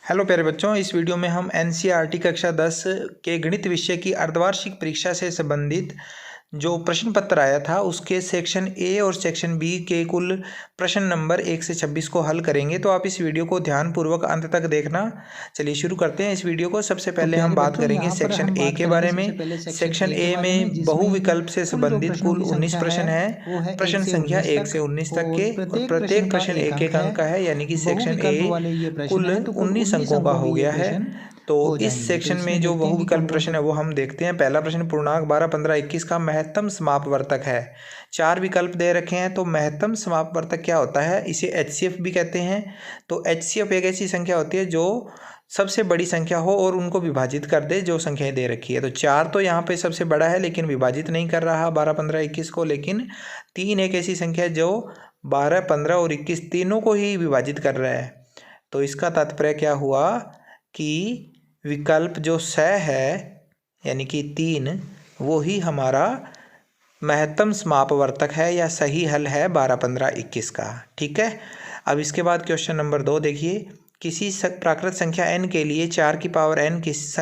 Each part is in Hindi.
हेलो प्यारे बच्चों, इस वीडियो में हम एनसीईआरटी कक्षा 10 के गणित विषय की अर्धवार्षिक परीक्षा से संबंधित जो प्रश्न पत्र आया था उसके सेक्शन ए और सेक्शन बी के कुल प्रश्न नंबर 1 से 26 को हल करेंगे। तो आप इस वीडियो को ध्यानपूर्वक अंत तक देखना। चलिए शुरू करते हैं इस वीडियो को। सबसे पहले हम बात करेंगे सेक्शन ए के बारे में। सेक्शन ए में बहुविकल्प से संबंधित कुल 19 प्रश्न है। प्रश्न संख्या 1 से 19 तक के और प्रत्येक प्रश्न एक एक अंक का है, यानी कि सेक्शन ए कुल 19 अंकों का हो गया है। तो इस सेक्शन में जो बहुविकल्प प्रश्न है वो हम देखते हैं। पहला प्रश्न पूर्णांक 12, 15, 21 का महत्तम समापवर्तक है। 4 विकल्प दे रखे हैं। तो महत्तम समापवर्तक क्या होता है, इसे एचसीएफ भी कहते हैं। तो एचसीएफ एक ऐसी संख्या होती है जो सबसे बड़ी संख्या हो और उनको विभाजित कर दे जो संख्याएं दे रखी है। तो 4 तो यहाँ पे सबसे बड़ा है लेकिन विभाजित नहीं कर रहा 12, 15, 21 को, लेकिन 3 एक ऐसी संख्या है जो 12, 15 और 21 तीनों को ही विभाजित कर रहा है। तो इसका तात्पर्य क्या हुआ कि विकल्प जो स है यानी कि 3 वो ही हमारा महत्तम समापवर्तक है या सही हल है 12, 15, 21 का। ठीक है। अब इसके बाद क्वेश्चन नंबर 2 देखिए। किसी प्राकृत संख्या n के लिए 4 की पावर n किस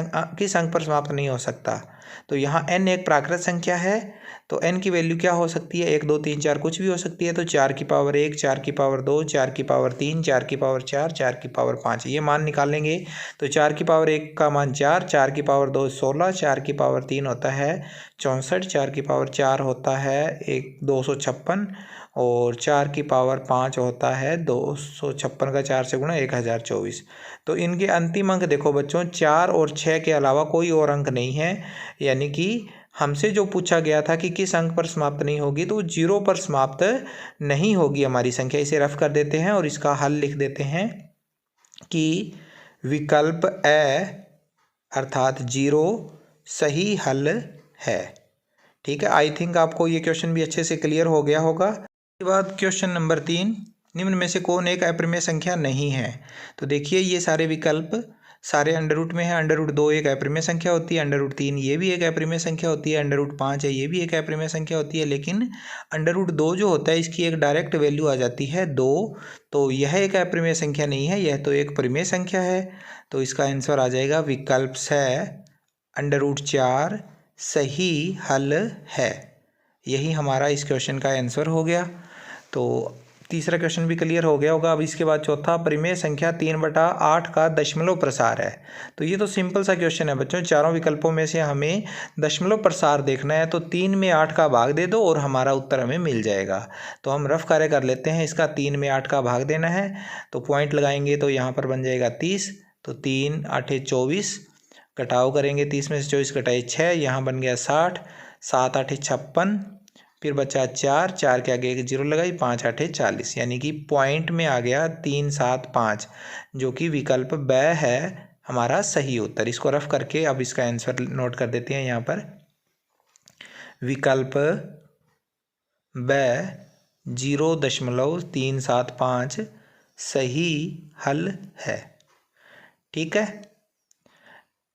अंक पर समाप्त नहीं हो सकता। तो यहाँ n एक प्राकृत संख्या है तो n की वैल्यू क्या हो सकती है, 1, 2, 3, 4 कुछ भी हो सकती है। तो 4 की पावर 1, 4 की पावर 2, 4 की पावर 3, 4 की पावर 4, 4 की पावर 5 ये मान निकालेंगे। तो 4 की पावर 1 का मान 4, 4 की पावर 2 16, 4 की पावर 3 होता है 64, 4 की पावर 4 होता है 256 और 4 की पावर 5 होता है 256 का 4 से गुणा 1024। तो इनके अंतिम अंक देखो बच्चों, 4 और 6 के अलावा कोई और अंक नहीं है। यानी कि हमसे जो पूछा गया था कि किस अंक पर समाप्त नहीं होगी, तो 0 पर समाप्त नहीं होगी हमारी संख्या। इसे रफ कर देते हैं और इसका हल लिख देते हैं कि विकल्प ए अर्थात 0 सही हल है। ठीक है। आई थिंक आपको ये क्वेश्चन भी अच्छे से क्लियर हो गया होगा। इसके बाद क्वेश्चन नंबर 3, निम्न में से कौन एक अपरिमेय संख्या नहीं है। तो देखिए ये सारे विकल्प सारे अंडर रूट में है। अंडर रूट 2 एक अपरिमेय संख्या होती है, अंडर रूट 3 ये भी एक अपरिमेय संख्या होती है, अंडर रूट 5 है ये भी एक अपरिमेय संख्या होती है। लेकिन अंडर रूट 2 जो होता है इसकी एक डायरेक्ट वैल्यू आ जाती है 2, तो यह एक अपरिमेय संख्या नहीं है, यह तो एक परिमेय संख्या है। तो इसका आंसर आ जाएगा विकल्प से अंडर रूट 4 सही हल है। यही हमारा इस क्वेश्चन का आंसर हो गया। तो तीसरा क्वेश्चन भी क्लियर हो गया होगा। अब इसके बाद चौथा, परिमेय संख्या 3/8 का दशमलव प्रसार है। तो ये तो सिंपल सा क्वेश्चन है बच्चों। चारों विकल्पों में से हमें दशमलव प्रसार देखना है। तो 3 में 8 का भाग दे दो और हमारा उत्तर हमें मिल जाएगा। तो हम रफ कार्य कर लेते हैं। इसका 3 में 8 का भाग देना है तो पॉइंट लगाएंगे तो यहाँ पर बन जाएगा 30। तो 3 8 24, घटाव करेंगे 30 में से 24 घटाए 6, यहाँ बन गया 60, 7 8 56, फिर बचा 4, 4 के आगे एक 0 लगाई, 5 8 40, यानी कि पॉइंट में आ गया 3 7 5 जो कि विकल्प ब है हमारा सही उत्तर। इसको रफ करके अब इसका आंसर नोट कर देते हैं यहाँ पर। विकल्प ब 0.375 सही हल है। ठीक है।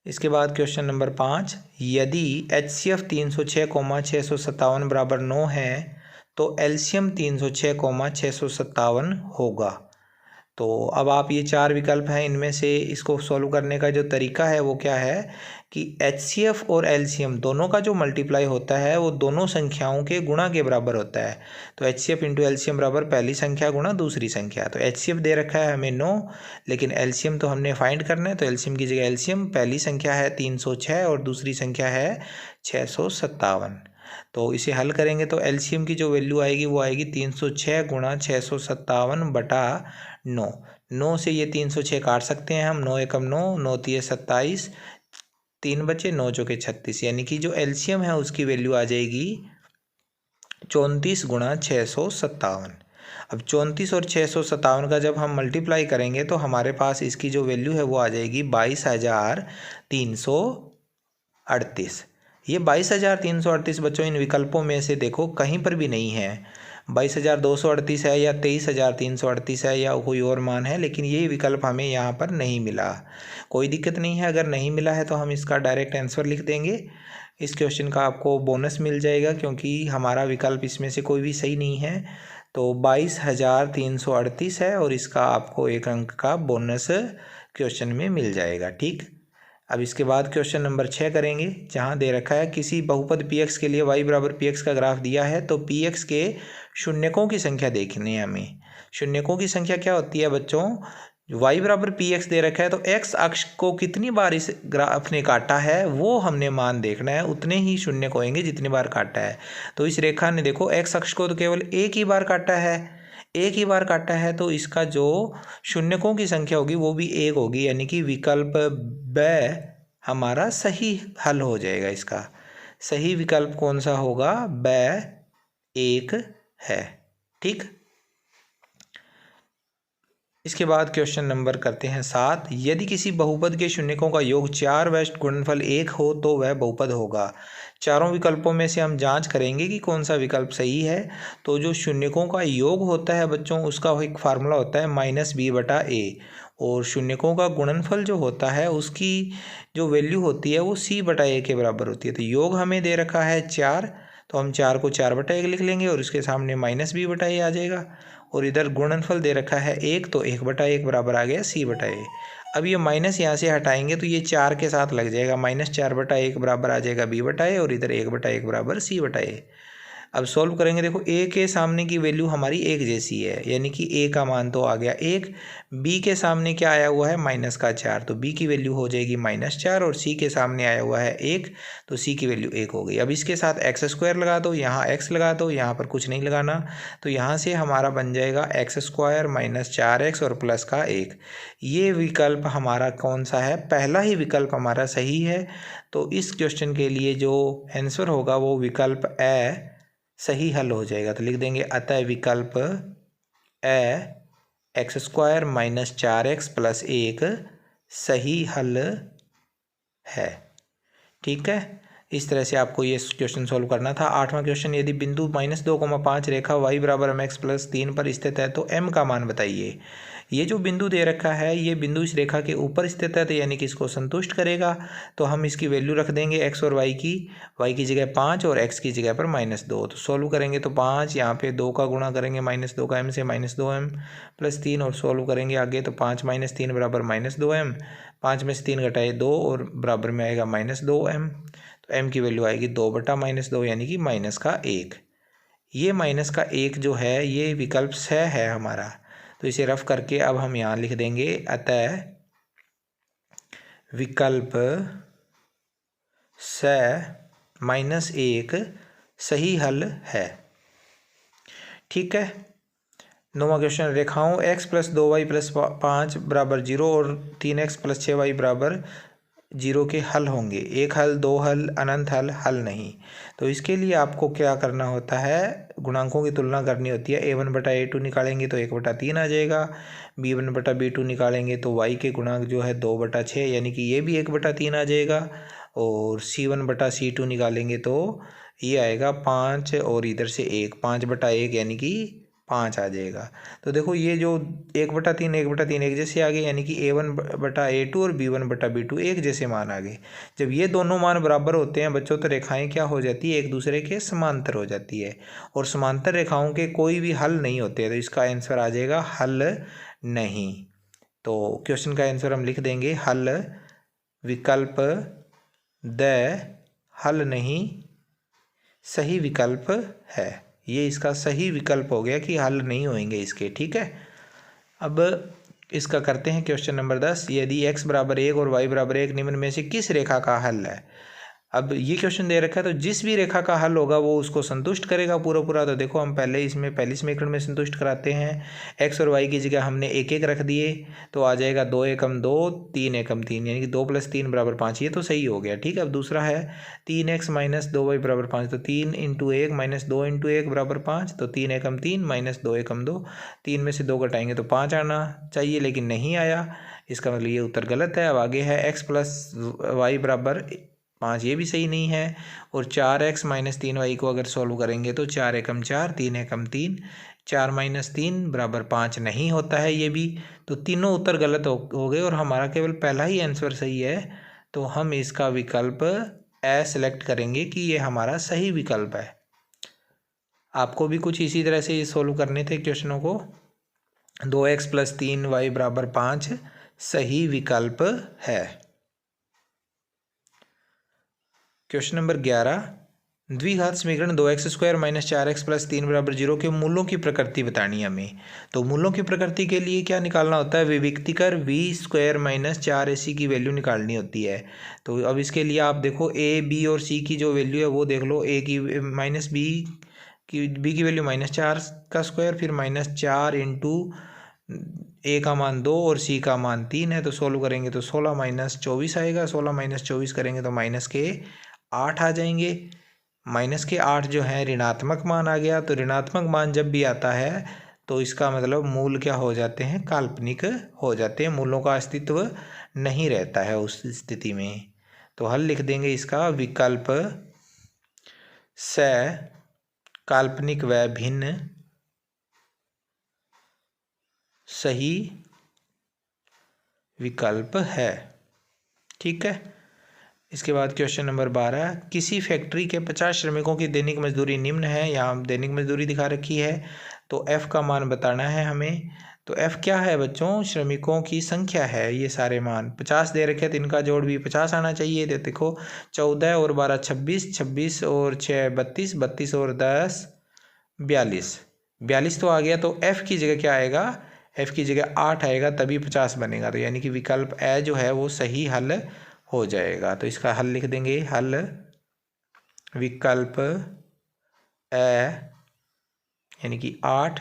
इसके बाद क्वेश्चन नंबर 5, यदि HCF 306,657 बराबर 9 है तो एलसीएम 306,657 होगा। तो अब आप ये 4 विकल्प हैं, इनमें से इसको सॉल्व करने का जो तरीका है वो क्या है कि HCF और LCM दोनों का जो मल्टीप्लाई होता है वो दोनों संख्याओं के गुणा के बराबर होता है। तो HCF इंटू LCM बराबर पहली संख्या गुणा दूसरी संख्या। तो HCF दे रखा है हमें 9, लेकिन LCM तो हमने फाइंड करना है। तो LCM की जगह LCM, पहली संख्या है 306 और दूसरी संख्या है 657। तो इसे हल करेंगे तो LCM की जो वैल्यू आएगी वो आएगी 306 गुणा 657 बटा 9। 9 से ये 306 काट सकते हैं हम, 9 एकम 9, 9 तिये 27, 3 बचे 9 चौके 36, यानी कि जो LCM है उसकी वैल्यू आ जाएगी 34 गुणा 657। अब 34 और 657 का जब हम मल्टीप्लाई करेंगे तो हमारे पास इसकी जो वैल्यू है वो आ जाएगी 22,338। ये 22,338 बच्चों इन विकल्पों में से देखो कहीं पर भी नहीं है। 22,238 है या 23,338 है या कोई और मान है, लेकिन ये विकल्प हमें यहाँ पर नहीं मिला। कोई दिक्कत नहीं है, अगर नहीं मिला है तो हम इसका डायरेक्ट आंसर लिख देंगे। इस क्वेश्चन का आपको बोनस मिल जाएगा क्योंकि हमारा विकल्प इसमें से कोई भी सही नहीं है। तो 22,338 है और इसका आपको 1 अंक का बोनस क्वेश्चन में मिल जाएगा। ठीक, अब इसके बाद क्वेश्चन नंबर 6 करेंगे, जहाँ दे रखा है किसी बहुपद px के लिए y बराबर px का ग्राफ दिया है तो px के शून्यकों की संख्या देखनी है हमें। शून्यकों की संख्या क्या होती है बच्चों, y बराबर px दे रखा है तो x अक्ष को कितनी बार इस ग्राफ ने काटा है वो हमने मान देखना है, उतने ही शून्यक होंगे जितनी बार काटा है। तो इस रेखा ने देखो x अक्ष को तो केवल एक ही बार काटा है, एक ही बार काटा है, तो इसका जो शून्यकों की संख्या होगी वो भी एक होगी, यानी कि विकल्प ब हमारा सही हल हो जाएगा। इसका सही विकल्प कौन सा होगा, ब 1 है। ठीक, इसके बाद क्वेश्चन नंबर करते हैं 7। यदि किसी बहुपद के शून्यकों का योग 4 व गुणनफल 1 हो तो वह बहुपद होगा। चारों विकल्पों में से हम जांच करेंगे कि कौन सा विकल्प सही है। तो जो शून्यकों का योग होता है बच्चों, उसका एक फार्मूला होता है -b/a, और शून्यकों का गुणनफल जो होता है उसकी जो वैल्यू होती है वो c/a के बराबर होती है। तो योग हमें दे रखा है 4, तो हम 4 को 4/1 लिख लेंगे और इसके सामने -b/a आ जाएगा, और इधर गुणनफल दे रखा है 1, तो 1/1 बराबर आ गया c/a। अब ये माइनस यहाँ से हटाएंगे तो ये 4 के साथ लग जाएगा, -4/1 बराबर आ जाएगा b/a, और इधर 1/1 बराबर c/a। अब सॉल्व करेंगे, देखो a के सामने की वैल्यू हमारी एक जैसी है, यानी कि a का मान तो आ गया 1, b के सामने क्या आया हुआ है -4, तो b की वैल्यू हो जाएगी -4, और c के सामने आया हुआ है 1, तो c की वैल्यू 1 हो गई। अब इसके साथ x² लगा दो, यहाँ x लगा दो, यहाँ पर कुछ नहीं लगाना, तो यहाँ से हमारा बन जाएगा x² -4x और प्लस का 1। ये विकल्प हमारा कौन सा है, पहला ही विकल्प हमारा सही है। तो इस क्वेश्चन के लिए जो आंसर होगा वो विकल्प ए सही हल हो जाएगा। तो लिख देंगे अतः विकल्प ए x² -4x प्लस 1 सही हल है। ठीक है, इस तरह से आपको ये क्वेश्चन सॉल्व करना था। 8वां क्वेश्चन, यदि बिंदु -2,5 रेखा y बराबर mx + 3 पर स्थित है तो m का मान बताइए। ये जो बिंदु दे रखा है ये बिंदु इस रेखा के ऊपर स्थित है, तो यानी कि इसको संतुष्ट करेगा। तो हम इसकी वैल्यू रख देंगे x और y की जगह 5 और x की जगह पर -2। तो सॉल्व करेंगे तो 5, यहाँ पे 2 का गुणा करेंगे -2 का m से -2m + 3, और सॉल्व करेंगे आगे तो 5 - 3 बराबर -2m, 5 में से 3 घटाए 2 और बराबर में आएगा -2m। तो m की वैल्यू आएगी 2/-2 यानी कि -1। ये -1 जो है ये विकल्प स है हमारा। तो इसे रफ करके अब हम यहाँ लिख देंगे अतः विकल्प स -1 सही हल है। ठीक है, 9वां क्वेश्चन, रेखाओं x + 2y + 5 बराबर 0 और 3x + 6y बराबर 0 के हल होंगे। एक हल, दो हल, अनंत हल, हल नहीं। तो इसके लिए आपको क्या करना होता है, गुणांकों की तुलना करनी होती है। a1/a2 निकालेंगे तो 1/3 आ जाएगा, b1/b2 निकालेंगे तो y के गुणांक जो है 2/6 यानी कि ये भी 1/3 आ जाएगा, और c1/c2 निकालेंगे तो ये आएगा 5 और इधर से 1, 5/1 यानी कि 5 आ जाएगा। तो देखो ये जो 1/3 1/3 एक जैसे आ गए, यानी कि a1/a2 और b1/b2 एक जैसे मान आ गए। जब ये दोनों मान बराबर होते हैं बच्चों तो रेखाएं क्या हो जाती है, एक दूसरे के समांतर हो जाती है, और समांतर रेखाओं के कोई भी हल नहीं होते। तो इसका आंसर आ जाएगा हल नहीं। तो क्वेश्चन का आंसर हम लिख देंगे हल विकल्प द हल नहीं सही विकल्प है। ये इसका सही विकल्प हो गया कि हल नहीं होंगे इसके। ठीक है, अब इसका करते हैं क्वेश्चन नंबर 10। यदि x बराबर 1 और y बराबर 1 निम्न में से किस रेखा का हल है। अब ये क्वेश्चन दे रखा है तो जिस भी रेखा का हल होगा वो उसको संतुष्ट करेगा पूरा। तो देखो हम पहले पहली समीकरण में संतुष्ट कराते हैं। x और y की जगह हमने 1 रख दिए तो आ जाएगा 2 एकम 2 3 एकम 3 यानी कि 2 + 3 = 5। ये तो सही हो गया। ठीक है, अब दूसरा है 3x - 2y = 5, तो 3 × 1 - 2 × 1 = 5, तो 3 एकम 3 - 2 एकम 2, 3 में से 2 घटाएंगे तो 5 आना चाहिए लेकिन नहीं आया, इसका मतलब ये उत्तर गलत है। अब आगे है x + y = 5, ये भी सही नहीं है, और 4x - 3y को अगर सॉल्व करेंगे तो 4 एकम 4 3 एकम 3, 4 - 3 = 5 नहीं होता है ये भी। तो तीनों उत्तर गलत हो गए और हमारा केवल पहला ही आंसर सही है। तो हम इसका विकल्प ए सेलेक्ट करेंगे कि ये हमारा सही विकल्प है। आपको भी कुछ इसी तरह से ये सोल्व करने थे क्वेश्चनों को। 2x + 3y = 5 सही विकल्प है। क्वेश्चन नंबर 11, द्विघात समीकरण 2x² - 4x + 3 = 0 के मूलों की प्रकृति बतानी है हमें। तो मूलों की प्रकृति के लिए क्या निकालना होता है, विविक्तिकर v² - 4ac की वैल्यू निकालनी होती है। तो अब इसके लिए आप देखो a, b और c की जो वैल्यू है वो देख लो। a की b की वैल्यू -4 का स्क्वायर, फिर -4 × a का मान 2 और c का मान 3 है। तो सोल्व करेंगे तो 16 - 24 आएगा। 16 - 24 करेंगे तो -8 आ जाएंगे। -8 जो है ऋणात्मक मान आ गया। तो ऋणात्मक मान जब भी आता है तो इसका मतलब मूल क्या हो जाते हैं, काल्पनिक हो जाते हैं। मूलों का अस्तित्व नहीं रहता है उस स्थिति में। तो हल लिख देंगे इसका, विकल्प स काल्पनिक व भिन्न सही विकल्प है। ठीक है। इसके बाद क्वेश्चन नंबर 12, किसी फैक्ट्री के 50 श्रमिकों की दैनिक मजदूरी निम्न है। यहाँ दैनिक मजदूरी दिखा रखी है। तो f का मान बताना है हमें। तो f क्या है बच्चों, श्रमिकों की संख्या है। ये सारे मान 50 दे रखे तो इनका जोड़ भी 50 आना चाहिए। तो देखो 14 और 12 26, 26 और 6 32, 32 और 10 42, 42 तो आ गया। तो f की जगह क्या आएगा, f की जगह 8 आएगा, तभी 50 बनेगा। तो यानी कि विकल्प ए जो है वो सही हल हो जाएगा। तो इसका हल लिख देंगे, हल विकल्प ए यानी कि 8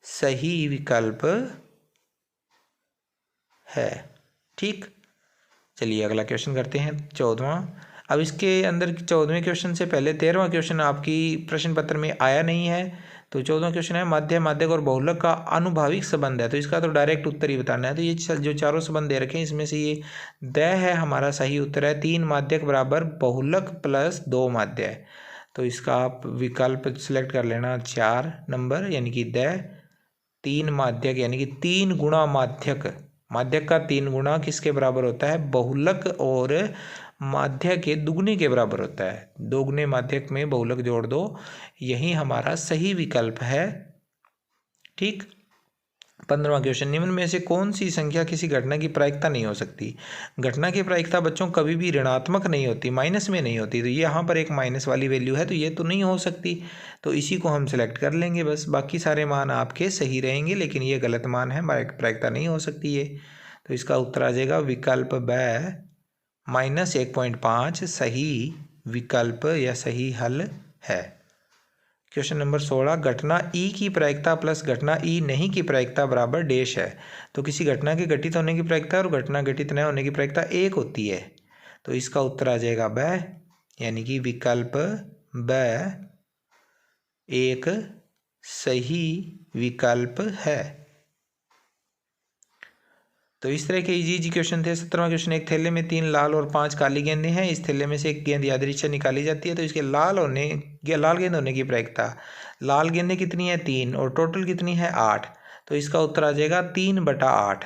सही विकल्प है। ठीक, चलिए अगला क्वेश्चन करते हैं 14वां। अब इसके अंदर 14वें क्वेश्चन से पहले 13वां क्वेश्चन आपकी प्रश्न पत्र में आया नहीं है। तो 14वां क्वेश्चन है, माध्य, माध्यक और बहुलक का अनुभाविक संबंध है। तो इसका तो डायरेक्ट उत्तर ही बताना है। तो ये जो चारों संबंध दे रखे हैं इसमें से ये द है हमारा सही उत्तर है। 3 माध्यक बराबर बहुलक + 2 माध्य है। तो इसका आप विकल्प सिलेक्ट कर लेना 4 नंबर, यानी कि द 3 माध्यक यानी कि 3 गुणा माध्यक। माध्यक का 3 गुणा किसके बराबर होता है, बहुलक और माध्य के दुगने के बराबर होता है। दोगुने माध्यक में बहुलक जोड़ दो, यही हमारा सही विकल्प है। ठीक। 15वां क्वेश्चन, निम्न में से कौन सी संख्या किसी घटना की प्रायिकता नहीं हो सकती। घटना की प्रायिकता बच्चों कभी भी ऋणात्मक नहीं होती, माइनस में नहीं होती। तो ये यहाँ पर एक माइनस वाली वैल्यू है, तो ये तो नहीं हो सकती। तो इसी को हम सिलेक्ट कर लेंगे बस। बाकी सारे मान आपके सही रहेंगे, लेकिन ये गलत मान है, प्रायिकता नहीं हो सकती ये। तो इसका उत्तर आ जाएगा विकल्प ब -1.5 सही विकल्प या सही हल है। क्वेश्चन नंबर 16, घटना ई की प्रायिकता प्लस घटना ई नहीं की प्रायिकता बराबर डैश है। तो किसी घटना के घटित होने की प्रायिकता और घटना घटित न होने की प्रायिकता 1 होती है। तो इसका उत्तर आ जाएगा ब, यानी कि विकल्प ब एक सही विकल्प है। तो इस तरह के इजी क्वेश्चन थे। 17वां क्वेश्चन, एक थैले में 3 लाल और 5 काली गेंदें हैं। इस थैले में से एक गेंद यादृच्छा निकाली जाती है। तो इसके लाल गेंद होने की प्रायिकता, लाल गेंदें कितनी है 3 और टोटल कितनी है 8। तो इसका उत्तर आ जाएगा 3/8,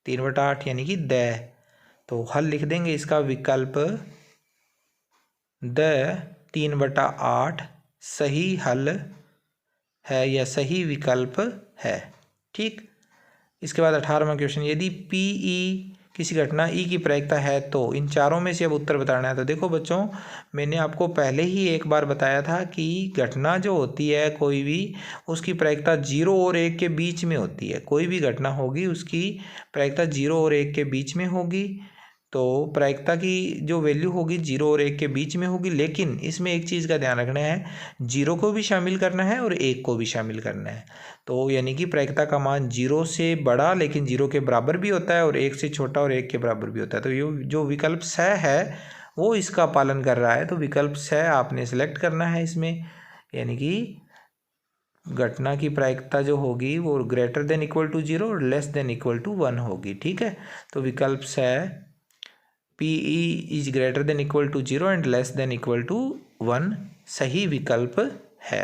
3/8 यानी कि द। तो हल लिख देंगे इसका, विकल्प द 3/8 सही हल है या सही विकल्प है। ठीक। इसके बाद 18वां क्वेश्चन, यदि पीई किसी घटना ई की प्रायिकता है तो इन चारों में से अब उत्तर बताना है। तो देखो बच्चों, मैंने आपको पहले ही एक बार बताया था कि घटना जो होती है कोई भी, उसकी प्रायिकता 0 और 1 के बीच में होती है। कोई भी घटना होगी उसकी प्रायिकता 0 और 1 के बीच में होगी। तो प्रायिकता की जो वैल्यू होगी 0 और 1 के बीच में होगी, लेकिन इसमें एक चीज़ का ध्यान रखना है, 0 को भी शामिल करना है और 1 को भी शामिल करना है। तो यानी कि प्रायिकता का मान 0 से बड़ा लेकिन 0 के बराबर भी होता है और 1 से छोटा और 1 के बराबर भी होता है। तो ये जो विकल्प स है वो इसका पालन कर रहा है। तो विकल्प स आपने सेलेक्ट करना है इसमें, यानी कि घटना की प्रायिकता जो होगी वो >= 0 और <= 1 होगी। ठीक है। तो विकल्प स PE is > 0 and <= 1 सही विकल्प है।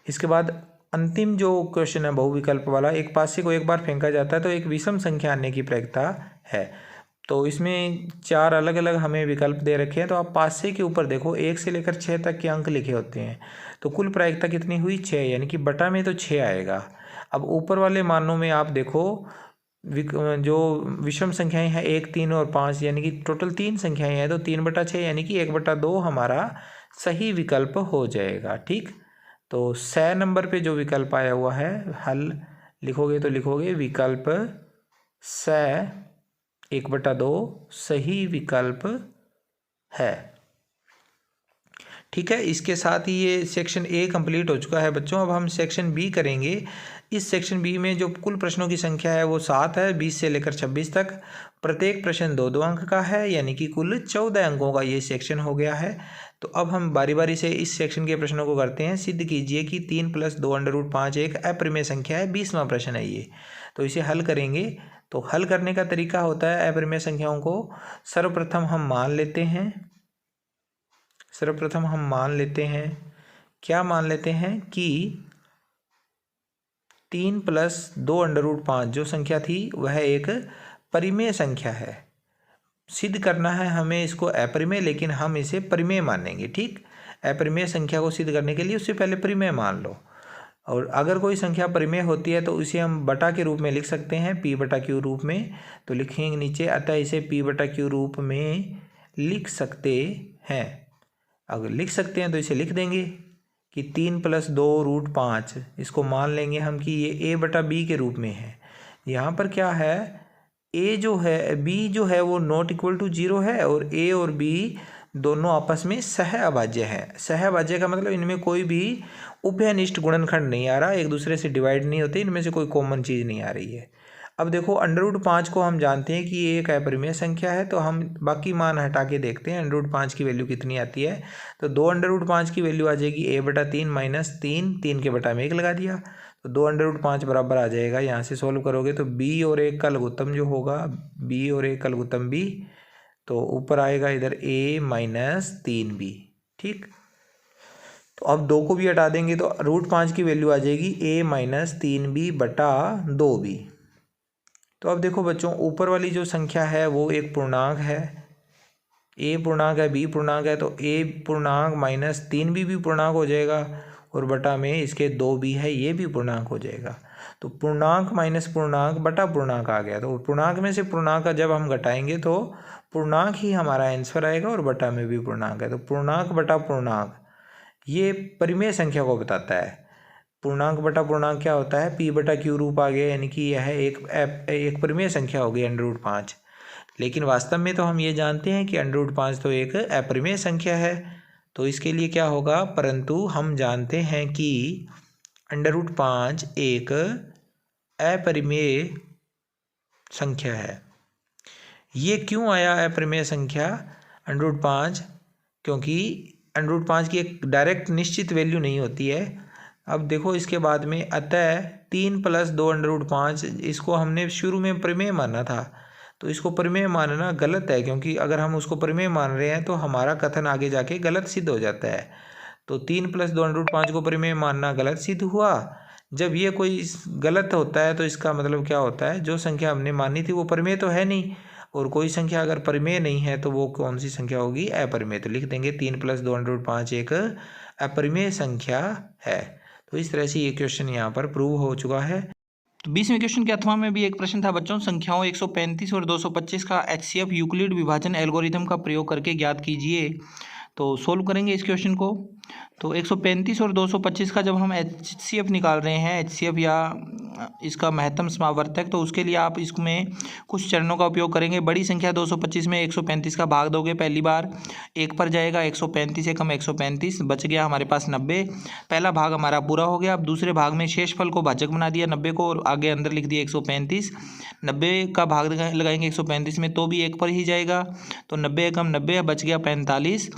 इसके बाद अंतिम जो क्वेश्चन है बहुविकल्प वाला, एक पासे को एक बार फेंका जाता है तो एक विषम संख्या आने की प्रायिकता है। तो इसमें 4 अलग अलग हमें विकल्प दे रखे हैं। तो आप 5 से के ऊपर देखो 1 से लेकर 6 तक के अंक लिखे होते हैं। तो कुल प्रायिकता कितनी हुई 6, यानी कि बटा में तो 6 आएगा। अब ऊपर वाले मानों में आप देखो जो विषम संख्याएं हैं 1, 3 और 5, यानी कि टोटल 3 संख्याएं हैं। तो 3/6 यानी कि 1/2 हमारा सही विकल्प हो जाएगा। ठीक, तो 6 नंबर पे जो विकल्प आया हुआ है, हल लिखोगे तो लिखोगे विकल्प 6 1/2 सही विकल्प है। ठीक है, इसके साथ ही ये सेक्शन ए कंप्लीट हो चुका है बच्चों। अब हम सेक्शन बी करेंगे। इस सेक्शन बी में जो कुल प्रश्नों की संख्या है वो 7 है, 20 से लेकर 26 तक। प्रत्येक प्रश्न 2-2 अंक का है, यानी कि कुल 14 अंकों का ये सेक्शन हो गया है। तो अब हम बारी बारी से इस सेक्शन के प्रश्नों को करते हैं। सिद्ध कीजिए कि 3 + 2√5 एक अपरिमेय संख्या है। 20वां प्रश्न है ये। तो इसे हल करेंगे। तो हल करने का तरीका होता है, अपरिमेय संख्याओं को सर्वप्रथम हम मान लेते हैं। क्या मान लेते हैं कि 3 + 2√5 जो संख्या थी वह एक परिमेय संख्या है। सिद्ध करना है हमें इसको अपरिमेय, लेकिन हम इसे परिमेय मानेंगे। ठीक, अपरिमेय संख्या को सिद्ध करने के लिए उससे पहले परिमेय मान लो। और अगर कोई संख्या परिमेय होती है तो इसे हम बटा के रूप में लिख सकते हैं, p/q रूप में। तो लिखेंगे नीचे, अतः इसे p/q रूप में लिख सकते हैं। अगर लिख सकते हैं तो इसे लिख देंगे कि 3 + 2√5, इसको मान लेंगे हम कि ये a/b के रूप में है। यहाँ पर क्या है, a जो है, b जो है वो ≠ 0 है, और a और b दोनों आपस में सहअभाज्य है। सहअभाज्य का मतलब इनमें कोई भी उभयनिष्ठ गुणनखंड नहीं आ रहा, एक दूसरे से डिवाइड नहीं होते, इनमें से कोई कॉमन चीज़ नहीं आ रही है। अब देखो √5 को हम जानते हैं कि ये एक अपरिमेय संख्या है, तो हम बाकी मान हटा के देखते हैं √5 की वैल्यू कितनी आती है। तो 2√5 की वैल्यू आ जाएगी a/3 - 3 के बटा में 1 लगा दिया, तो 2√5 बराबर आ जाएगा। यहाँ से सॉल्व करोगे तो b और a का लघुत्तम जो होगा, b और a का लघुत्तम b, तो ऊपर आएगा इधर a - 3b। ठीक, तो अब 2 को भी हटा देंगे तो √5 की वैल्यू आ जाएगी a - 3b/2b। तो अब देखो बच्चों, ऊपर वाली जो संख्या है वो एक पूर्णांक है, a पूर्णांक है, b पूर्णांक है, तो a पूर्णांक - 3b भी पूर्णांक हो जाएगा, और बटा में इसके 2b है, ये भी पूर्णांक हो जाएगा। तो पूर्णांक माइनस पूर्णांक बटा पूर्णांक आ गया। तो पूर्णांक में से पूर्णांक का जब हम घटाएंगे तो पूर्णांक ही हमारा आंसर आएगा, और बटा में भी पूर्णांक है। तो पूर्णांक बटा पूर्णांक ये परिमेय संख्या को बताता है। पूर्णांक बटा पूर्णांक क्या होता है, p/q रूप आ गया, यानी कि यह एक परिमेय संख्या हो गई √5। लेकिन वास्तव में तो हम ये जानते हैं कि √5 तो एक अपरिमेय संख्या है। तो इसके लिए क्या होगा, परंतु हम जानते हैं कि √5 एक अपरिमेय संख्या है। ये क्यों आया अपरिमेय संख्या √5? क्योंकि √5 की एक डायरेक्ट निश्चित वैल्यू नहीं होती है। अब देखो इसके बाद में, अतः 3 + 2√5, इसको हमने शुरू में परिमेय माना था, तो इसको परिमेय मानना गलत है, क्योंकि अगर हम उसको परिमेय मान रहे हैं तो हमारा कथन आगे जाके गलत सिद्ध हो जाता है। तो 3 + 2√5 को परिमेय मानना गलत सिद्ध हुआ। जब ये कोई गलत होता है तो इसका मतलब क्या होता है, जो संख्या हमने मानी थी वो परिमेय तो है नहीं, और कोई संख्या अगर परिमेय नहीं है तो वो कौन सी संख्या होगी, अपरिमेय। तो लिख देंगे 3 + 2√5 एक अपरिमेय संख्या है। तो इस तरह से ये क्वेश्चन यहाँ पर प्रूव हो चुका है। तो 20वें क्वेश्चन के अथवा में भी एक प्रश्न था बच्चों, संख्याओं 135 और 225 का HCF यूक्लिड विभाजन एल्गोरिथम का प्रयोग करके ज्ञात कीजिए। तो सोल्व करेंगे इस क्वेश्चन को। तो 135 और 225 का जब हम HCF निकाल रहे हैं, HCF या इसका महत्तम समावर्तक, तो उसके लिए आप इसमें कुछ चरणों का उपयोग करेंगे। बड़ी संख्या 225 में 135 का भाग दोगे, पहली बार 1 पर जाएगा, 135 से कम 135, बच गया हमारे पास 90। पहला भाग हमारा पूरा हो गया। अब दूसरे भाग में शेषफल को भाजक बना दिया 90 को, और आगे अंदर लिख दिया 135। 90 का भाग लगाएंगे 135 में तो भी 1 पर ही जाएगा, तो 90 कम 90, बच गया 45।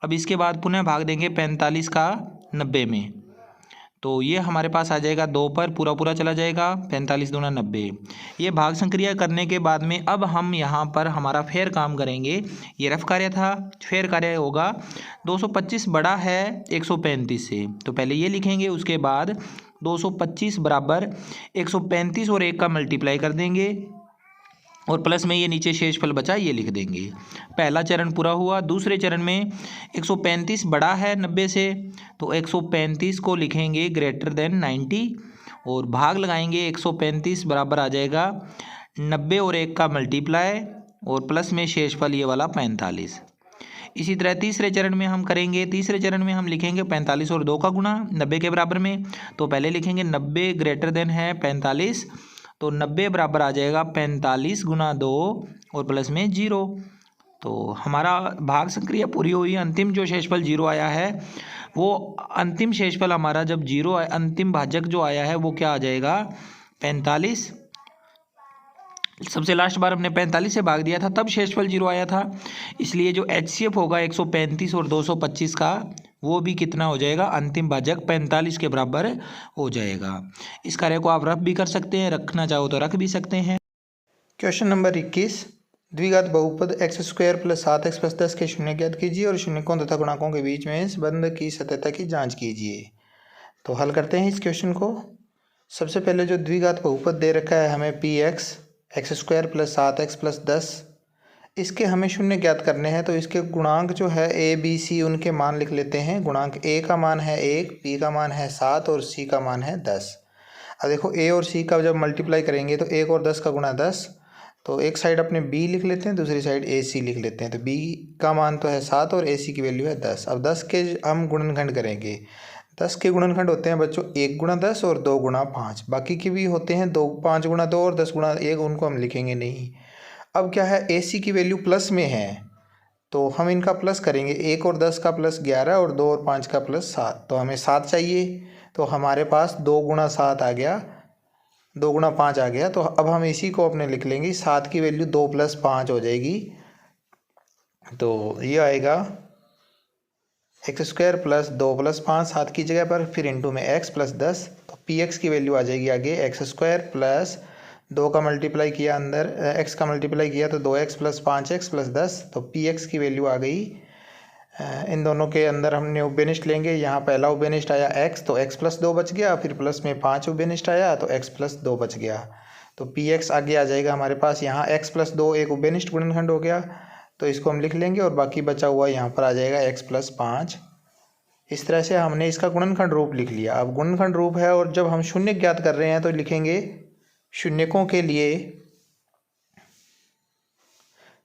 अब इसके बाद पुनः भाग देंगे 45 का 90 में, तो ये हमारे पास आ जाएगा 2 पर, पूरा पूरा चला जाएगा, 45 दूना 90। ये भाग संक्रिया करने के बाद में अब हम यहाँ पर हमारा फेर काम करेंगे। ये रफ कार्य था, फेर कार्य होगा 225 बड़ा है 135 से, तो पहले ये लिखेंगे, उसके बाद 225 बराबर 135 और 1 का मल्टीप्लाई कर देंगे, और प्लस में ये नीचे शेषफल बचा ये लिख देंगे। पहला चरण पूरा हुआ। दूसरे चरण में 135 बड़ा है 90 से, तो 135 को लिखेंगे ग्रेटर देन 90 और भाग लगाएंगे। 135 बराबर आ जाएगा 90 और 1 का मल्टीप्लाई और प्लस में शेषफल ये वाला 45। इसी तरह तीसरे चरण में हम करेंगे। तीसरे चरण में हम लिखेंगे 45 और 2 का गुणा 90 के बराबर में। तो पहले लिखेंगे 90 ग्रेटर देन है 45, तो 90 बराबर आ जाएगा 45 गुना 2 और प्लस में 0। तो हमारा भाग संक्रिया पूरी हुई। अंतिम जो शेषफल 0 आया है वो अंतिम शेषफल हमारा जब 0 अंतिम भाजक जो आया है वो क्या आ जाएगा 45। सबसे लास्ट बार हमने 45 से भाग दिया था तब शेषफल 0 आया था, इसलिए जो HCF होगा 135 और 225 का वो भी कितना हो जाएगा अंतिम भाजक 45 के बराबर हो जाएगा। इस कार्य को आप रफ भी कर सकते हैं, रखना चाहो तो रख भी सकते हैं। क्वेश्चन नंबर 21, द्विघात बहुपद x² + 7x + 10 के शून्य ज्ञात कीजिए और शून्यकों तथा गुणांकों के बीच में संबंध की सत्यता की जांच कीजिए। तो हल करते हैं इस क्वेश्चन को। सबसे पहले जो द्विघात बहुपद दे रखा है हमें px x² + 7x + 10, इसके हमें शून्य ज्ञात करने हैं। तो इसके गुणांक जो है a b c उनके मान लिख लेते हैं। गुणांक a का मान है 1, b का मान है 7 और c का मान है 10। अब देखो a और c का जब मल्टीप्लाई करेंगे तो 1 और 10 का गुणा 10, तो एक साइड अपने b लिख लेते हैं, दूसरी साइड ac लिख लेते हैं। तो b का मान तो है 7 और ac की वैल्यू है 10। अब 10 के हम गुणनखंड करेंगे। 10 के गुणनखंड होते हैं बच्चों 1 गुणा 10 और 2 गुणा 5। बाकी के भी होते हैं 5 गुणा 2 और 10 गुणा 1, उनको हम लिखेंगे नहीं। अब क्या है AC की वैल्यू प्लस में है तो हम इनका प्लस करेंगे। 1 और 10 का प्लस 11 और 2 और 5 का प्लस 7, तो हमें 7 चाहिए। तो हमारे पास 2 गुणा 7 आ गया, 2 गुणा 5 आ गया। तो अब हम इसी को अपने लिख लेंगे। 7 की वैल्यू 2 + 5 हो जाएगी, तो ये आएगा x² + 2 + 5 7 की जगह पर, फिर इंटू में x + 10। तो px की वैल्यू आ जाएगी आगे x² + 2 का मल्टीप्लाई किया अंदर, x का मल्टीप्लाई किया तो 2x + 5x + 10। तो px की वैल्यू आ गई। इन दोनों के अंदर हमने उभयनिष्ठ लेंगे। यहाँ पहला उभयनिष्ठ आया x, तो x + 2 बच गया, फिर प्लस में 5 उभयनिष्ठ आया तो x + 2 बच गया। तो px आगे आ जाएगा हमारे पास। यहाँ x + 2 एक उभयनिष्ठ गुणनखंड हो गया, तो इसको हम लिख लेंगे और बाकी बचा हुआ यहाँ पर आ जाएगा x + 5। इस तरह से हमने इसका गुणनखंड रूप लिख लिया। अब गुणनखंड रूप है और जब हम शून्य ज्ञात कर रहे हैं तो लिखेंगे शून्यकों के लिए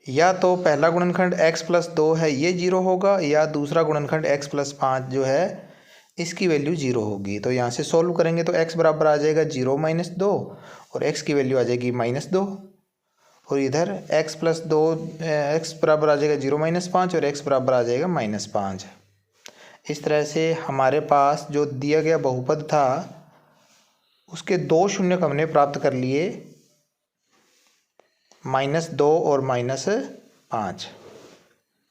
या तो पहला गुणनखंड x + 2 है ये 0 होगा, या दूसरा गुणनखंड x + 5 जो है इसकी वैल्यू 0 होगी। तो यहाँ से सॉल्व करेंगे तो x बराबर आ जाएगा 0 - 2 और x की वैल्यू आ जाएगी -2, और इधर x + 2 x बराबर आ जाएगा 0 - 5 और x बराबर आ जाएगा -5। इस तरह से हमारे पास जो दिया गया बहुपद था उसके 2 शून्यक हमने प्राप्त कर लिए, -2 और -5।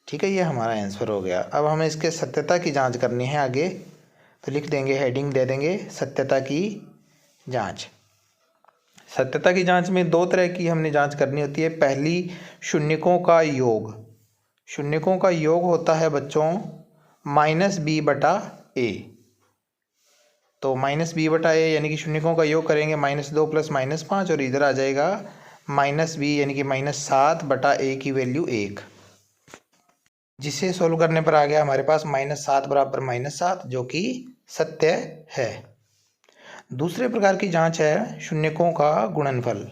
ठीक है, ये हमारा आंसर हो गया। अब हमें इसके सत्यता की जांच करनी है आगे, तो लिख देंगे, हेडिंग दे देंगे सत्यता की जांच। सत्यता की जांच में 2 तरह की हमने जांच करनी होती है। पहली शून्यकों का योग। शून्यकों का योग होता है बच्चों -b/a। तो -b/a यानी कि शून्यकों का योग करेंगे -2 + -5 और इधर आ जाएगा -b यानी कि -7/a की वैल्यू 1, जिसे सोल्व करने पर आ गया हमारे पास -7 बराबर -7, जो कि सत्य है। दूसरे प्रकार की जांच है शून्यकों का गुणनफल।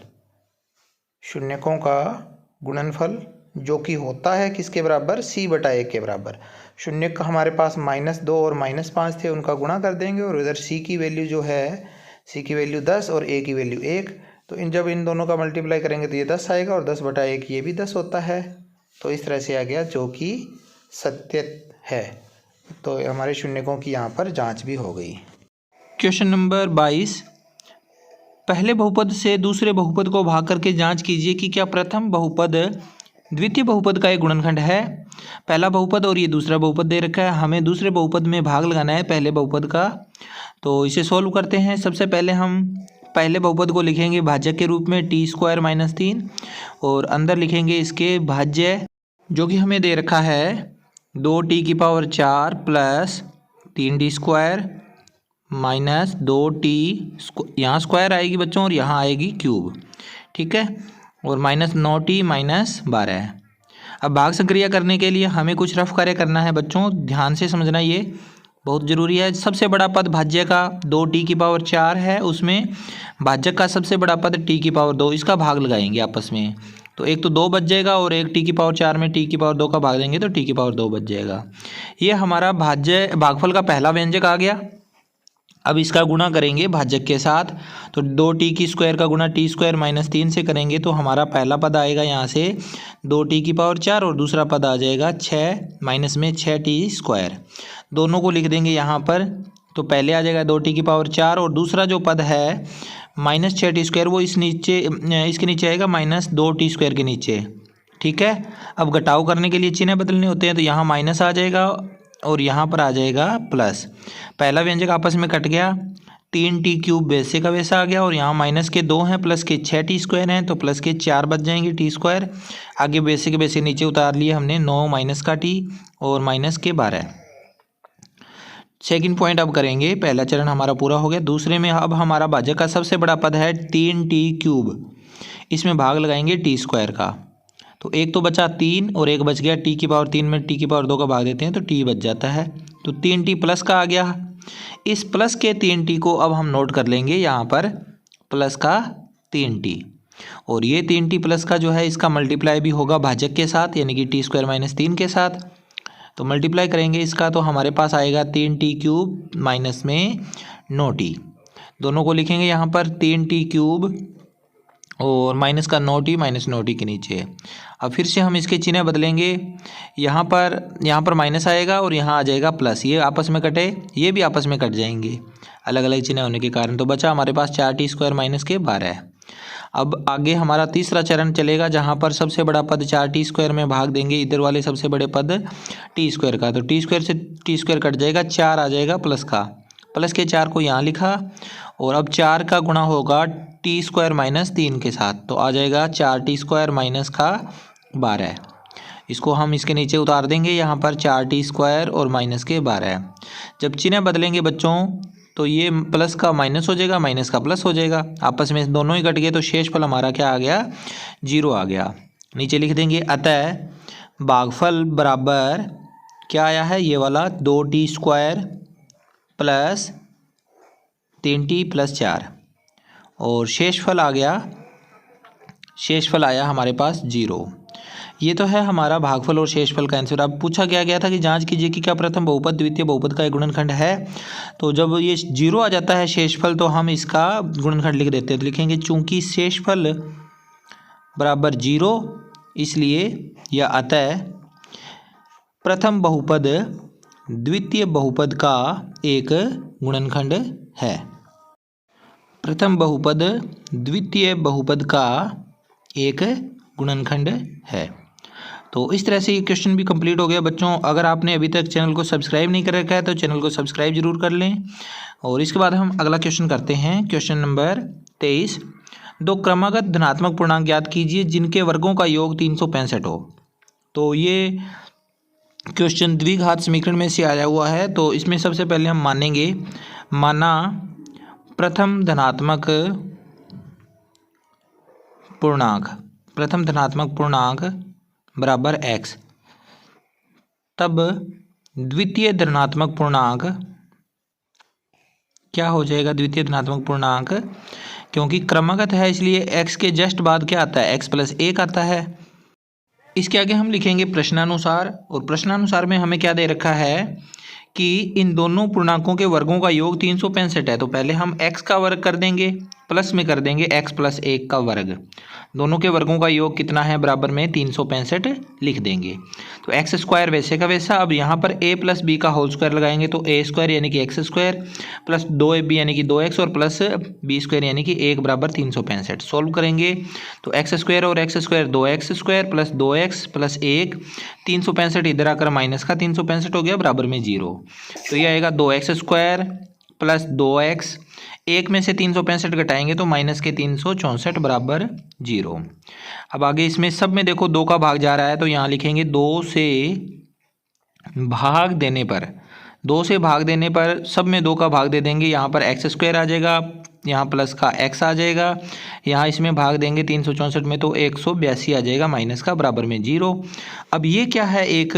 शून्यकों का गुणनफल जो कि होता है किसके बराबर, c/a के बराबर। शून्य का हमारे पास -2 और -5 थे, उनका गुणा कर देंगे और इधर c की वैल्यू जो है, c की वैल्यू 10 और a की वैल्यू 1। तो जब इन दोनों का मल्टीप्लाई करेंगे तो ये 10 आएगा और 10/1 ये भी 10 होता है। तो इस तरह से आ गया, जो कि सत्य है। तो हमारे शून्यकों की यहाँ पर जांच भी हो गई। क्वेश्चन नंबर 22, पहले बहुपद से दूसरे बहुपद को भाग करके जांच कीजिए कि क्या प्रथम बहुपद द्वितीय बहुपद का एक गुणनखंड है। पहला बहुपद और ये दूसरा बहुपद दे रखा है, हमें दूसरे बहुपद में भाग लगाना है पहले बहुपद का। तो इसे सॉल्व करते हैं। सबसे पहले हम पहले बहुपद को लिखेंगे भाजक के रूप में t² - 3 और अंदर लिखेंगे इसके भाज्य, जो कि हमें दे रखा है 2t⁴ plus 3t² minus 2t, यहाँ स्क्वायर आएगी बच्चों और यहाँ आएगी क्यूब। ठीक है, और -9t -12। अब भाग संक्रिया करने के लिए हमें कुछ रफ कार्य करना है बच्चों, ध्यान से समझना, ये बहुत ज़रूरी है। सबसे बड़ा पद भाज्य का 2t⁴ है, उसमें भाजक का सबसे बड़ा पद t⁴2, इसका भाग लगाएंगे आपस में, तो एक तो 2 बच जाएगा और एक t⁴ में t⁴2 का भाग देंगे तो t⁴2 बच जाएगा। ये हमारा भागफल का पहला व्यंजक आ गया। अब इसका गुणा करेंगे भाजक के साथ, तो 2t² का गुणा t² -3 से करेंगे तो हमारा पहला पद आएगा यहाँ से 2t⁴ और दूसरा पद आ जाएगा 6 माइनस में 6t²। दोनों को लिख देंगे यहाँ पर, तो पहले आ जाएगा 2t⁴ और दूसरा जो पद है -6t² वो इसके नीचे आएगा -2t² के नीचे। ठीक है, अब घटाव करने के लिए चिन्ह बदलने होते हैं, तो यहाँ माइनस आ जाएगा और यहाँ पर आ जाएगा प्लस। पहला व्यंजक आपस में कट गया, 3t³ वैसे का वैसा आ गया और यहाँ माइनस के 2 हैं, प्लस के 6t² हैं, तो प्लस के 4 बच जाएंगे t²। आगे वैसे के वैसे नीचे उतार लिए हमने 9 माइनस का t और माइनस के 12। सेकंड पॉइंट अब करेंगे, पहला चरण हमारा पूरा हो गया। दूसरे में अब हमारा भाजक का सबसे बड़ा पद है 3t³, इसमें भाग लगाएंगे t² का, तो एक तो बचा 3 और एक बच गया t⁴3 में t⁴2 का भाग देते हैं तो t बच जाता है, तो 3t प्लस का आ गया। इस प्लस के 3t को अब हम नोट कर लेंगे यहाँ पर, प्लस का 3t, और ये 3t प्लस का जो है इसका मल्टीप्लाई भी होगा भाजक के साथ, यानी कि t² - 3 के साथ, तो मल्टीप्लाई करेंगे इसका तो हमारे पास आएगा 3t³ माइनस में 9t। दोनों को लिखेंगे यहाँ पर 3t³ और माइनस का 9t -9t के नीचे। अब फिर से हम इसके चिन्ह बदलेंगे, यहाँ पर माइनस आएगा और यहाँ आ जाएगा प्लस, ये आपस में कटे, ये भी आपस में कट जाएंगे अलग अलग चिन्ह होने के कारण, तो बचा हमारे पास 4t² माइनस के 12। अब आगे हमारा तीसरा चरण चलेगा, जहाँ पर सबसे बड़ा पद 4t² में भाग देंगे इधर वाले सबसे बड़े पद t² का, तो t² से t² कट जाएगा, 4 आ जाएगा प्लस का, प्लस के 4 को यहाँ लिखा और अब 4 का गुणा होगा t² - 3 के साथ, तो आ जाएगा 4t² माइनस का 12। इसको हम इसके नीचे उतार देंगे यहाँ पर 4t² और माइनस के 12। जब चिन्ह बदलेंगे बच्चों तो ये प्लस का माइनस हो जाएगा, माइनस का प्लस हो जाएगा, आपस में दोनों ही कट गए, तो शेषफल हमारा क्या आ गया, 0 आ गया। नीचे लिख देंगे अतः भागफल बराबर क्या आया है, ये वाला 2t² प्लस 3t प्लस 4, और शेषफल आ गया, शेषफल आया हमारे पास 0। ये तो है हमारा भागफल और शेषफल का आंसर। अब पूछा गया था कि जांच कीजिए कि क्या प्रथम बहुपद द्वितीय बहुपद का एक गुणनखंड है, तो जब ये 0 आ जाता है शेषफल तो हम इसका गुणनखंड लिख देते हैं, तो लिखेंगे चूंकि शेषफल बराबर 0 इसलिए या अतः प्रथम बहुपद द्वितीय बहुपद का एक गुणनखंड है। प्रथम बहुपद द्वितीय बहुपद का एक गुणनखंड है। तो इस तरह से ये क्वेश्चन भी कंप्लीट हो गया बच्चों। अगर आपने अभी तक चैनल को सब्सक्राइब नहीं कर रखा है तो चैनल को सब्सक्राइब जरूर कर लें। और इसके बाद हम अगला क्वेश्चन करते हैं, क्वेश्चन नंबर 23। दो क्रमागत धनात्मक पूर्णांक ज्ञात कीजिए जिनके वर्गों का योग 365 हो। तो ये क्वेश्चन द्विघात समीकरण में से आया हुआ है। तो इसमें सबसे पहले हम मानेंगे, माना प्रथम धनात्मक पूर्णांक बराबर x, तब द्वितीय धनात्मक पूर्णांक क्या हो जाएगा, द्वितीय धनात्मक पूर्णांक क्योंकि क्रमागत है इसलिए x के जस्ट बाद क्या आता है, x + 1 आता है। इसके आगे हम लिखेंगे प्रश्नानुसार, और प्रश्नानुसार में हमें क्या दे रखा है कि इन दोनों पूर्णांकों के वर्गों का योग 365 है। तो पहले हम x का वर्ग कर देंगे, प्लस में कर देंगे x + 1 का वर्ग। दोनों के वर्गों का योग कितना है, बराबर में 365 लिख देंगे। तो x² वैसे का वैसा। अब यहाँ पर a + b का होल स्क्वायर लगाएंगे तो a² यानी कि x² प्लस 2ab यानी कि 2x और प्लस b² यानी कि 1 बराबर 365। सोल्व करेंगे तो x² और x² 2x² plus 2x plus 1, 365 इधर आकर माइनस का 365 हो गया, बराबर में 0। तो ये आएगा 2x² प्लस 2x, 1 में से 365 घटाएंगे तो माइनस के 364 बराबर 0। अब आगे इसमें सब में देखो 2 का भाग जा रहा है तो यहाँ लिखेंगे 2 से भाग देने पर सब में 2 का भाग दे देंगे। यहाँ पर x² आ जाएगा, यहाँ प्लस का x आ जाएगा, यहाँ इसमें भाग देंगे 364 में तो 182 आ जाएगा, माइनस का बराबर में 0। अब ये क्या है, एक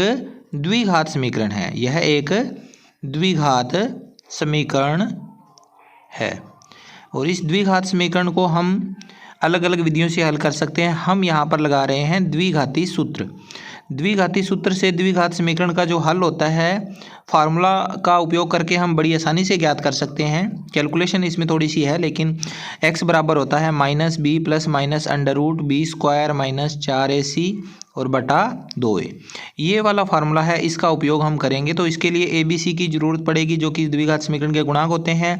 द्विघात समीकरण है, यह एक द्विघात समीकरण है और इस द्विघात समीकरण को हम अलग अलग विधियों से हल कर सकते हैं। हम यहाँ पर लगा रहे हैं द्विघाती सूत्र। द्विघाती सूत्र से द्विघात समीकरण का जो हल होता है, फार्मूला का उपयोग करके हम बड़ी आसानी से ज्ञात कर सकते हैं। कैलकुलेशन इसमें थोड़ी सी है, लेकिन x बराबर होता है -b plus minus under root b square minus 4ac और बटा 2a। ये वाला फार्मूला है, इसका उपयोग हम करेंगे। तो इसके लिए ABC की ज़रूरत पड़ेगी, जो कि द्विघात समीकरण के गुणांक होते हैं।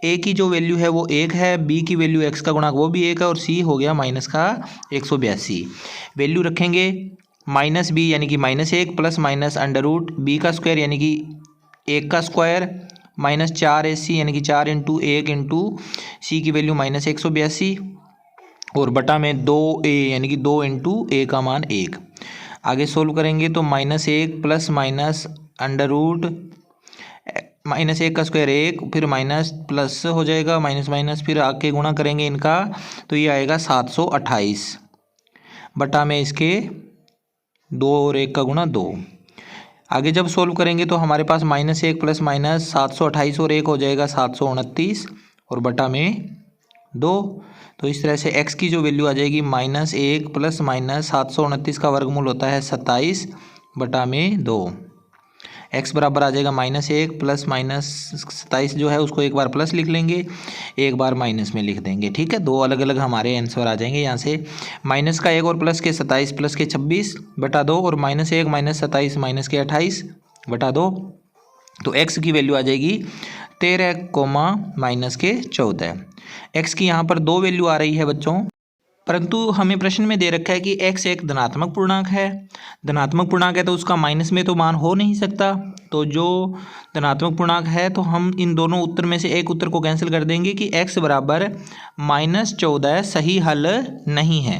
a की जो वैल्यू है वो 1 है, b की वैल्यू x का गुणांक वो भी 1 है और c हो गया माइनस का 182। वैल्यू रखेंगे -b यानी कि -1 plus minus under root b का स्क्वायर यानी कि 1 का स्क्वायर माइनस 4ac यानी कि 4 इंटू 1 इंटू c की वैल्यू -182 और बटा में 2a यानी कि 2 इंटू a का मान 1। आगे सोल्व करेंगे तो -1 प्लस माइनस अंडर रूट -1 का स्क्वायर 1 फिर माइनस प्लस हो जाएगा, माइनस माइनस फिर आगे गुणा करेंगे इनका तो ये आएगा 728 बटा में इसके 2 और 1 का गुणा 2। आगे जब सोल्व करेंगे तो हमारे पास -1 प्लस माइनस 728 और 1 हो जाएगा 729 और बटा में 2। तो इस तरह से x की जो वैल्यू आ जाएगी -1 प्लस माइनस 729 का वर्गमूल होता है 27 बटा में 2। x बराबर आ जाएगा -1 प्लस माइनस 27 जो है उसको एक बार प्लस लिख लेंगे, एक बार माइनस में लिख देंगे। ठीक है, दो अलग अलग हमारे आंसर आ जाएंगे यहाँ से। माइनस का 1 और प्लस के 27 प्लस के 26 बटा 2 और -1 माइनस 27 माइनस के 28 बटा 2। तो x की वैल्यू आ जाएगी 13 माइनस के 14। x की यहाँ पर दो वैल्यू आ रही है बच्चों, परंतु हमें प्रश्न में दे रखा है कि x एक धनात्मक पूर्णांक है। धनात्मक पूर्णांक है तो उसका माइनस में तो मान हो नहीं सकता। तो जो धनात्मक पूर्णांक है तो हम इन दोनों उत्तर में से एक उत्तर को कैंसिल कर देंगे कि x बराबर -14 सही हल नहीं है।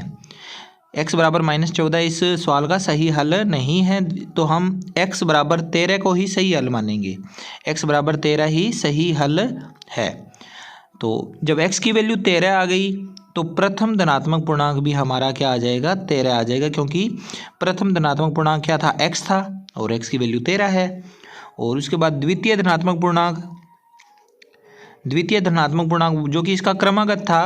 x बराबर -14 इस सवाल का सही हल नहीं है, तो हम x बराबर 13 को ही सही हल मानेंगे। x बराबर 13 ही सही हल है। तो जब x की वैल्यू 13 आ गई तो प्रथम धनात्मक पूर्णांक भी हमारा क्या आ जाएगा, 13 आ जाएगा, क्योंकि प्रथम धनात्मक पूर्णांक क्या था, x था और x की वैल्यू 13 है। और उसके बाद द्वितीय धनात्मक पूर्णांक जो कि इसका क्रमागत था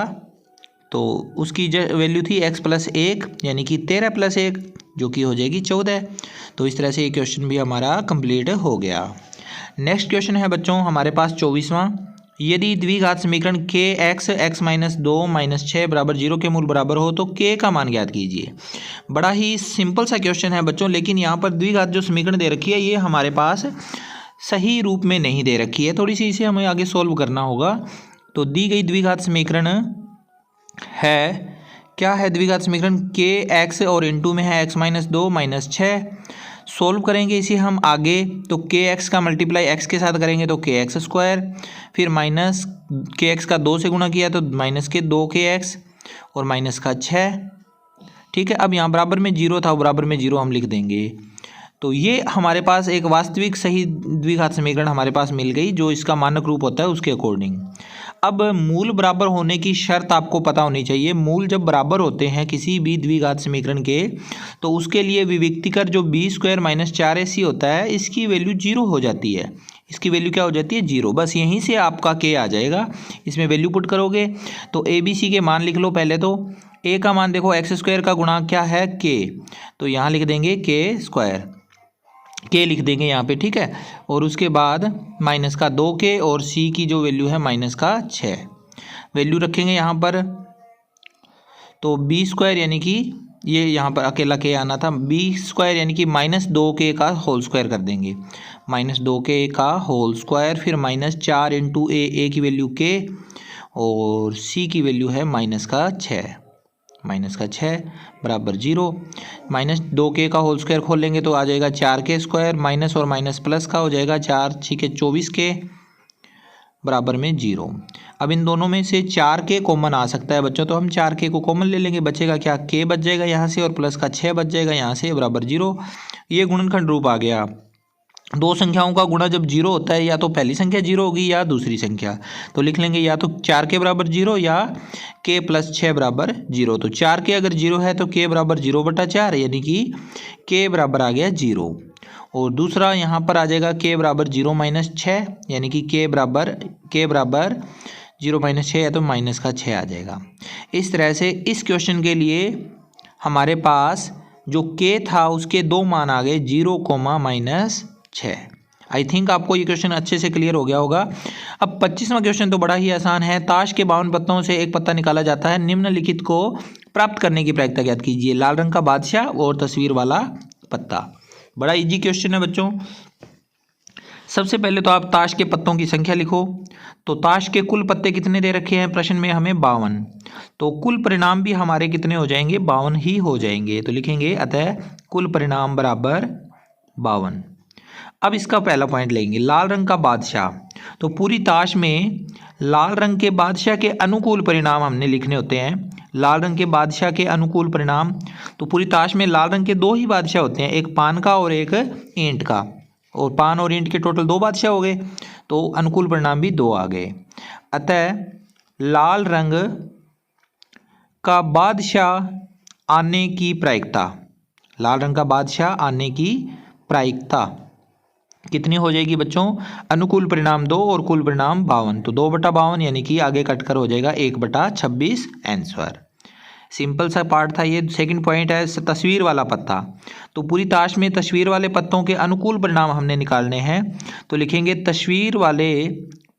तो उसकी वैल्यू थी x प्लस 1 यानी कि 13 प्लस 1 जो कि हो जाएगी 14। तो इस तरह से ये क्वेश्चन भी हमारा कंप्लीट हो गया। नेक्स्ट क्वेश्चन है बच्चों हमारे पास 24वां। यदि द्विघात समीकरण k x x minus 2 minus 6 बराबर 0 के मूल बराबर हो तो k का मान ज्ञात कीजिए। बड़ा ही सिंपल सा क्वेश्चन है बच्चों, लेकिन यहाँ पर द्विघात जो समीकरण दे रखी है ये हमारे पास सही रूप में नहीं दे रखी है, थोड़ी सी इसे हमें आगे सोल्व करना होगा। तो दी गई द्विघात समीकरण है, क्या है द्विघात समीकरण, k x और इनटू में है x माइनस 2 माइनस 6। सोल्व करेंगे इसे हम आगे तो के एक्स का मल्टीप्लाई एक्स के साथ करेंगे तो के एक्स स्क्वायर, फिर माइनस के एक्स का 2 से गुणा किया तो माइनस के 2 के एक्स और माइनस का 6। ठीक है, अब यहाँ बराबर में 0 था, बराबर में 0 हम लिख देंगे। तो ये हमारे पास एक वास्तविक सही द्विघात समीकरण हमारे पास मिल गई जो इसका मानक रूप होता है उसके अकॉर्डिंग। अब मूल बराबर होने की शर्त आपको पता होनी चाहिए। मूल जब बराबर होते हैं किसी भी द्विघात समीकरण के तो उसके लिए विविक्तिकर जो b स्क्वायर माइनस 4ac होता है इसकी वैल्यू 0 हो जाती है। इसकी वैल्यू क्या हो जाती है, 0। बस यहीं से आपका k आ जाएगा, इसमें वैल्यू पुट करोगे तो ABC के मान लिख लो। पहले तो a का मान देखो, एक्स स्क्वायर का गुणांक क्या है k, तो यहाँ लिख देंगे k स्क्वायर, k लिख देंगे यहाँ पे। ठीक है, और उसके बाद माइनस का 2k और c की जो वैल्यू है माइनस का 6 वैल्यू रखेंगे यहाँ पर। तो b स्क्वायर यानी कि ये यहाँ पर अकेला k आना था, b स्क्वायर यानी कि माइनस 2k का होल स्क्वायर कर देंगे, माइनस 2k का होल स्क्वायर, फिर माइनस 4 इंटू a की वैल्यू k और c की वैल्यू है माइनस का 6 बराबर 0। माइनस 2k का होल स्क्वायर खोल लेंगे तो आ जाएगा 4k स्क्वायर, माइनस और माइनस प्लस का हो जाएगा 4 6 के 24k बराबर में 0। अब इन दोनों में से 4k कॉमन आ सकता है बच्चों, तो हम 4k को कॉमन ले लेंगे, बचेगा क्या, k बच जाएगा यहाँ से और प्लस का 6 बच जाएगा यहाँ से बराबर 0। ये गुणनखंड रूप आ गया। दो संख्याओं का गुणा जब जीरो होता है या तो पहली संख्या जीरो होगी या दूसरी संख्या, तो लिख लेंगे या तो 4 के बराबर जीरो या k प्लस 6 बराबर जीरो। तो 4 के अगर जीरो है तो k बराबर 0/4 यानी कि k बराबर आ गया 0। और दूसरा यहाँ पर आ जाएगा k बराबर 0 - 6 यानी कि k बराबर 0 - 6 है तो माइनस का 6 आ जाएगा। इस तरह से इस क्वेश्चन के लिए हमारे पास जो k था उसके दो मान आ गए 0, -6। आई थिंक आपको ये क्वेश्चन अच्छे से क्लियर हो गया होगा। अब 25वां क्वेश्चन तो बड़ा ही आसान है। ताश के 52 पत्तों से एक पत्ता निकाला जाता है, निम्नलिखित को प्राप्त करने की प्रायिकता ज्ञात कीजिए। लाल रंग का बादशाह और तस्वीर वाला पत्ता। बड़ा इजी क्वेश्चन है बच्चों। सबसे पहले तो आप ताश के पत्तों की संख्या लिखो। तो ताश के कुल पत्ते कितने दे रखे हैं प्रश्न में हमें 52, तो कुल परिणाम भी हमारे कितने हो जाएंगे 52 ही हो जाएंगे। तो लिखेंगे अतः कुल परिणाम बराबर 52। अब इसका पहला पॉइंट लेंगे, लाल रंग का बादशाह। तो पूरी ताश में लाल रंग के बादशाह के अनुकूल परिणाम हमने लिखने होते हैं। लाल रंग के बादशाह के अनुकूल परिणाम, तो पूरी ताश में लाल रंग के दो ही बादशाह होते हैं, एक पान का और एक ईंट का, और पान और ईंट के टोटल 2 बादशाह हो गए, तो अनुकूल परिणाम भी 2 आ गए। अतः लाल रंग का बादशाह आने की प्रायिकता, लाल रंग का बादशाह आने की प्रायिकता कितनी हो जाएगी बच्चों, अनुकूल परिणाम 2 और कुल परिणाम 52, तो 2/52 यानी कि आगे कटकर हो जाएगा 1/26 आंसर। सिंपल सा पार्ट था ये। सेकंड पॉइंट है तस्वीर वाला पत्ता। तो पूरी ताश में तस्वीर वाले पत्तों के अनुकूल परिणाम हमने निकालने हैं। तो लिखेंगे तस्वीर वाले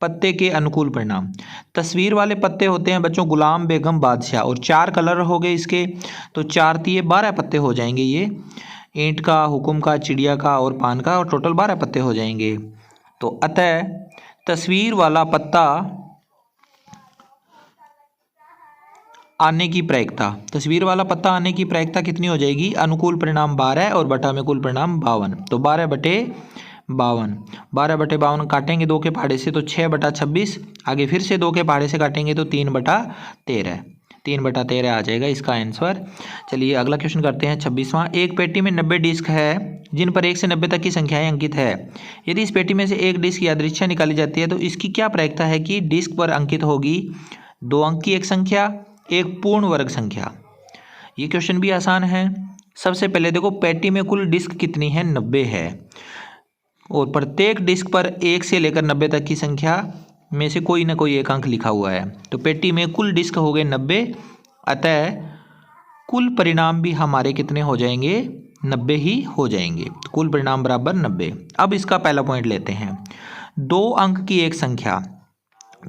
पत्ते के अनुकूल परिणाम। तस्वीर वाले पत्ते होते हैं बच्चों गुलाम बेगम बादशाह, और 4 कलर हो गए इसके, तो 4 तिये 12 पत्ते हो जाएंगे। ये ईंट का, हुकुम का, चिड़िया का और पान का, और टोटल 12 पत्ते हो जाएंगे। तो अतः तस्वीर वाला पत्ता आने की प्रायिकता, तस्वीर वाला पत्ता आने की प्रायिकता कितनी हो जाएगी, अनुकूल परिणाम 12 और बटा में कुल परिणाम 52, तो 12/52। 12/52 काटेंगे 2 के पहाड़े से तो 6/26, आगे फिर से 2 के पहाड़े से काटेंगे तो 3/13, 3/13 आ जाएगा इसका आंसर। चलिए अगला क्वेश्चन करते हैं 26वां। एक पेटी में 90 डिस्क है जिन पर 1 से 90 तक की संख्याएं अंकित है। यदि इस पेटी में से एक डिस्क यादृच्छा निकाली जाती है तो इसकी क्या प्रायिकता है कि डिस्क पर अंकित होगी 2 अंक की एक संख्या, एक पूर्ण वर्ग संख्या। ये क्वेश्चन भी आसान है। सबसे पहले देखो पेटी में कुल डिस्क कितनी है, 90 है, और प्रत्येक डिस्क पर 1 से लेकर 90 तक की संख्या में से कोई ना कोई एक अंक लिखा हुआ है। तो पेटी में कुल डिस्क हो गए 90, अतः कुल परिणाम भी हमारे कितने हो जाएंगे, 90 ही हो जाएंगे। तो कुल परिणाम बराबर 90। अब इसका पहला पॉइंट लेते हैं, 2 अंक की एक संख्या।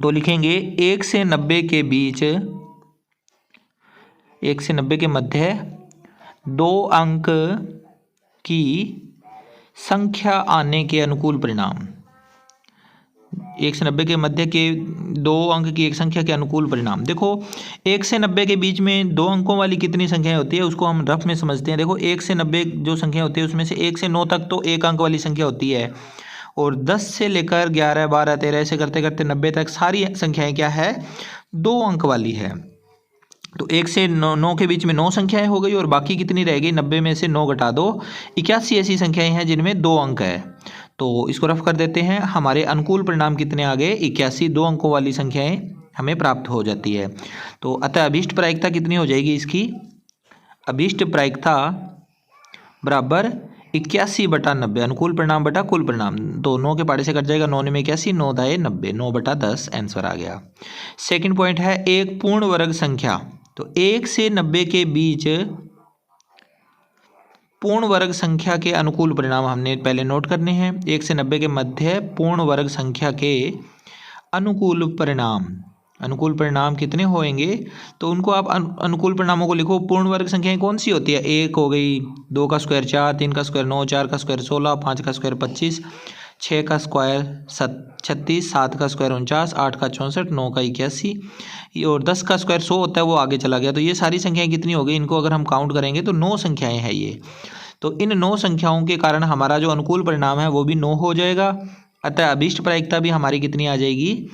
तो लिखेंगे 1 से 90 के बीच, 1 से 90 के मध्य 2 अंक की संख्या आने के अनुकूल परिणाम। 1 से 90 के मध्य के 2 अंक की एक संख्या के अनुकूल परिणाम। देखो 1 से 90 के बीच में 2 अंकों वाली कितनी संख्याएं होती है उसको हम रफ में समझते हैं। देखो 1 से 90 जो संख्या होती है उसमें से 1 से 9 तक तो 1 अंक वाली संख्या होती है, और 10 से लेकर 11, 12, 13 ऐसे करते करते 90 तक सारी संख्याएं क्या है, 2 अंक वाली है। तो 1 से 9 के बीच में 9 संख्याएं हो गई, और बाकी कितनी रह गई, 90 में से 9 घटा दो, 81 ऐसी संख्याएं हैं जिनमें 2 अंक है। तो इसको रफ कर देते हैं, हमारे अनुकूल परिणाम कितने आ गए, 81, 2 अंकों वाली संख्याएं हमें प्राप्त हो जाती है। तो अतः अभीष्ट प्रायिकता कितनी हो जाएगी इसकी, अभीष्ट प्रायिकता बराबर 81/90, अनुकूल परिणाम बटा कुल परिणाम। तो 9 के पहाड़े से कट जाएगा, 9 में 81, 9 दाए 90, 9/10 आंसर आ गया। सेकंड पॉइंट है एक पूर्ण वर्ग संख्या। तो 1 से 90 के बीच पूर्ण वर्ग संख्या के अनुकूल परिणाम हमने पहले नोट करने हैं। 1 से 90 के मध्य पूर्ण वर्ग संख्या के अनुकूल परिणाम, अनुकूल परिणाम कितने होंगे, तो उनको आप अनुकूल परिणामों को लिखो। पूर्ण वर्ग संख्याएं कौन सी होती है, 1 हो गई, 2 का स्क्वायर 4, 3 का स्क्वायर 9, 4 का स्क्वायर 16, 5 का स्क्वायर 25, 6 का स्क्वायर 36, 7 का स्क्वायर 49, 8 का 64, 9 का 81, और 10 का स्क्वायर 100 होता है, वो आगे चला गया। तो ये सारी संख्याएं कितनी हो गई, इनको अगर हम काउंट करेंगे तो 9 संख्याएं हैं ये। तो इन 9 संख्याओं के कारण हमारा जो अनुकूल परिणाम है वो भी 9 हो जाएगा। अतः अभीष्ट प्रायिकता भी हमारी कितनी आ जाएगी,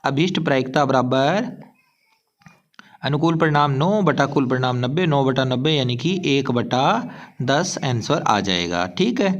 अभीष्ट प्रायिकता बराबर अनुकूल परिणाम 9 बटा कुल परिणाम 90, 9/90 यानी कि 1/10 आंसर आ जाएगा। ठीक है।